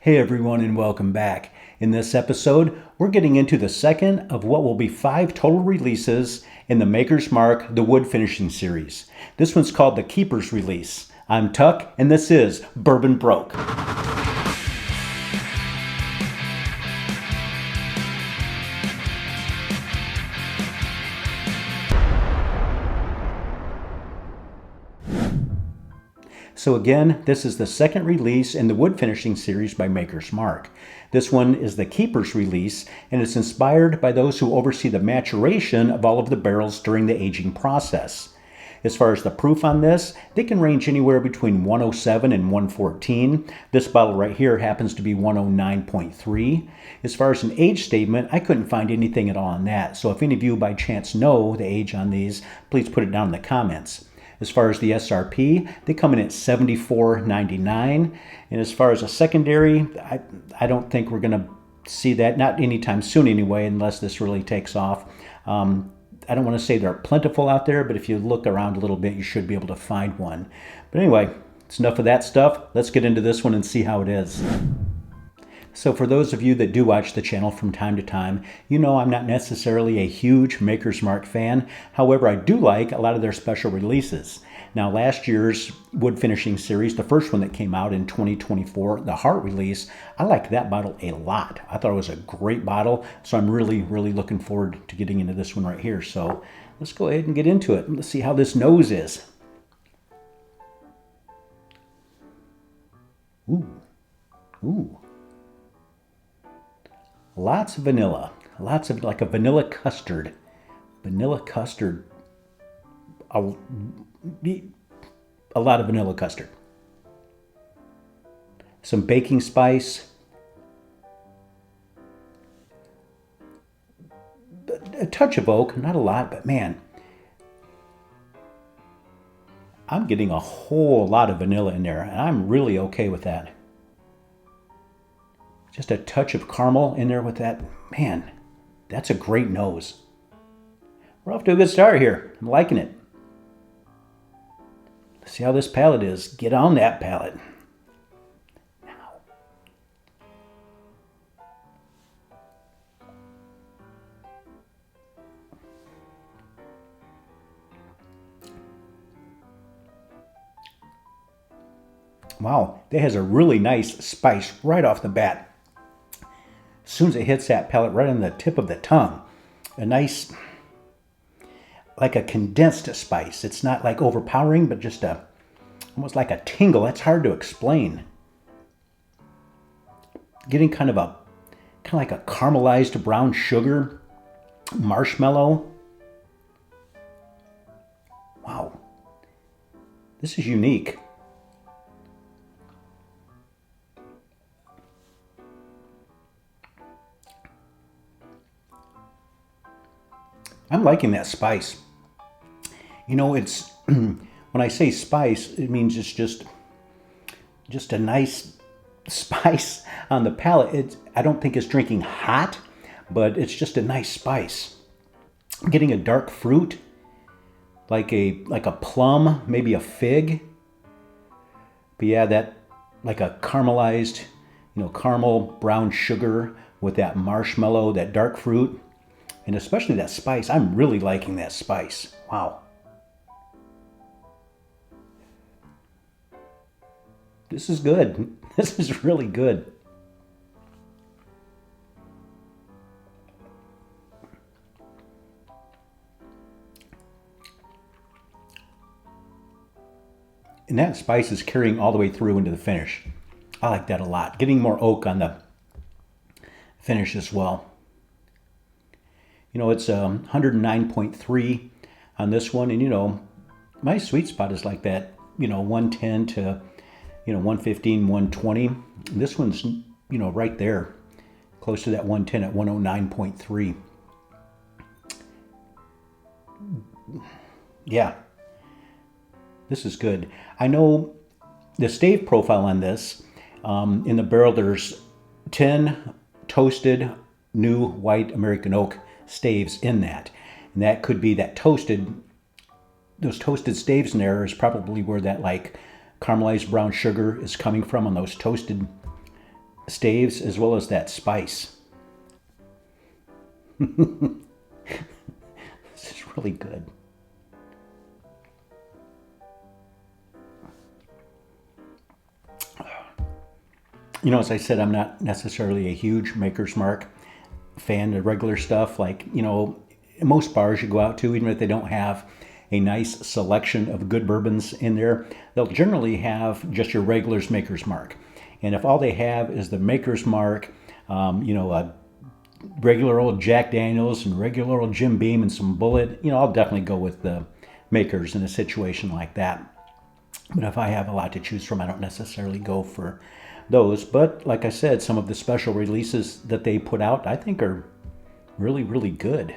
Hey everyone, and welcome back. In this episode, we're getting into the second of what will be 5 total releases in the Maker's Mark, the wood finishing series. This one's called the Keeper's Release. I'm Tuck, and this is Bourbon Broke. So again, this is the second release in the wood finishing series by Maker's Mark. This one is the Keeper's Release, and it's inspired by those who oversee the maturation of all of the barrels during the aging process. As far as the proof on this, they can range anywhere between 107 and 114. This bottle right here happens to be 109.3. As far as an age statement, I couldn't find anything at all on that. So if any of you by chance know the age on these, please put it down in the comments. As far as the SRP, they come in at $74.99. And as far as a secondary, I don't think we're going to see that, not anytime soon anyway, unless this really takes off. I don't want to say they're plentiful out there, but if you look around a little bit, you should be able to find one. But anyway, it's enough of that stuff. Let's get into this one and see how it is. So for those of you that do watch the channel from time to time, you know I'm not necessarily a huge Maker's Mark fan. However, I do like a lot of their special releases. Now last year's wood finishing series, the first one that came out in 2024, the Heart release, I liked that bottle a lot. I thought it was a great bottle, so I'm really looking forward to getting into this one right here. So let's go ahead and get into it. Let's see how this nose is. Ooh. Lots of vanilla. Lots of like a vanilla custard. Vanilla custard. A lot of vanilla custard. Some baking spice. A touch of oak. Not a lot, but man. I'm getting a whole lot of vanilla in there, and I'm really okay with that. Just a touch of caramel in there with that. Man, that's a great nose. We're off to a good start here. I'm liking it. Let's see how this palate is. Get on that palate. Now. Wow, that has a really nice spice right off the bat. As soon as it hits that palate right on the tip of the tongue, a nice, like a condensed spice. It's not like overpowering, but just almost like a tingle. That's hard to explain. Getting kind of like a caramelized brown sugar marshmallow. Wow, this is unique. I'm liking that spice. You know, it's when I say spice, it means it's just a nice spice on the palate. I don't think it's drinking hot, but it's just a nice spice. I'm getting a dark fruit, like a plum, maybe a fig. But yeah, that like a caramelized, caramel brown sugar with that marshmallow, that dark fruit. And especially that spice. I'm really liking that spice. Wow. This is good. This is really good. And that spice is carrying all the way through into the finish. I like that a lot. Getting more oak on the finish as well. You know, it's 109.3 on this one. And, my sweet spot is like that, 110 to, 115, 120. And this one's, right there, close to that 110 at 109.3. Yeah, this is good. I know the stave profile on this, in the barrel, there's 10 toasted new white American oak staves in that. And that could be that those toasted staves in there is probably where that like caramelized brown sugar is coming from on those toasted staves as well as that spice. This is really good. You know, as I said, I'm not necessarily a huge Maker's Mark fan of regular stuff. Like, you know, most bars you go out to, even if they don't have a nice selection of good bourbons in there, they'll generally have just your regular's Maker's Mark. And if all they have is the Maker's Mark, you know, a regular old Jack Daniels and regular old Jim Beam and some Bullet, you know, I'll definitely go with the Makers in a situation like that. But if I have a lot to choose from, I don't necessarily go for those. But like I said, some of the special releases that they put out, I think are really, really good.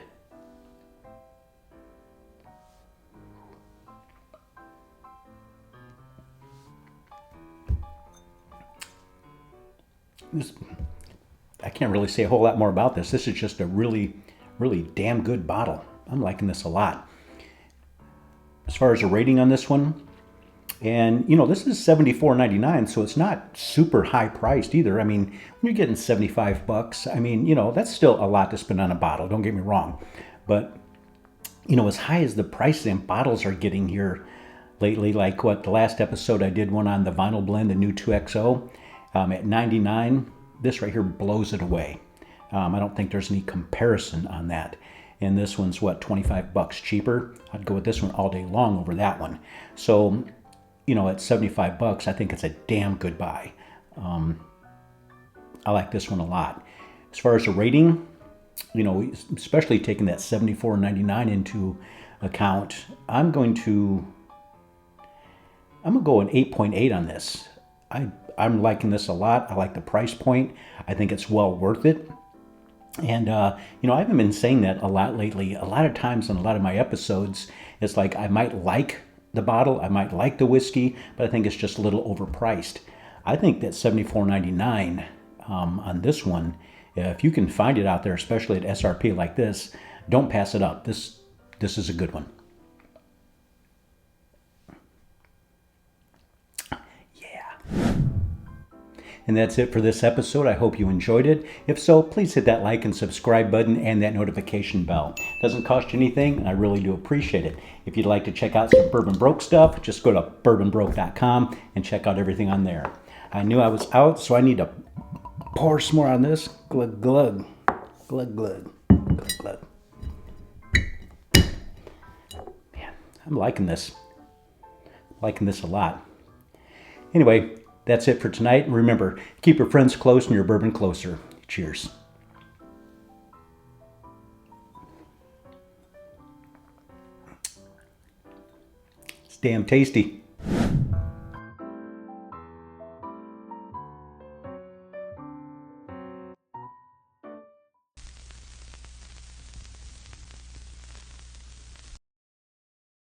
I can't really say a whole lot more about this. This is just a really, really damn good bottle. I'm liking this a lot. As far as a rating on this one, and you know, this is $74.99, so it's not super high priced either. I mean, when you're getting 75 bucks, I mean, you know, that's still a lot to spend on a bottle, don't get me wrong. But, you know, as high as the price and bottles are getting here lately, like what the last episode I did one on the vinyl blend, the new 2XO, at 99, this right here blows it away. I don't think there's any comparison on that. And this one's what, 25 bucks cheaper? I'd go with this one all day long over that one. So, you know, at 75 bucks, I think it's a damn good buy. I like this one a lot. As far as a rating, you know, especially taking that $74.99 into account, I'm going to go an 8.8 on this. I'm liking this a lot. I like the price point. I think it's well worth it. And, you know, I haven't been saying that a lot lately. A lot of times in a lot of my episodes, it's like I might like the bottle, I might like the whiskey, but I think it's just a little overpriced. I think that $74.99 on this one, if you can find it out there, especially at SRP like this, don't pass it up. This is a good one. And that's it for this episode. I hope you enjoyed it. If so, please hit that like and subscribe button and that notification bell. It doesn't cost you anything, and I really do appreciate it. If you'd like to check out some Bourbon Broke stuff, just go to bourbonbroke.com and check out everything on there. I knew I was out, so I need to pour some more on this. Glug, glug. Glug, glug. Glug, glug. Man, I'm liking this. Liking this a lot. Anyway, that's it for tonight. And remember, keep your friends close and your bourbon closer. Cheers. It's damn tasty.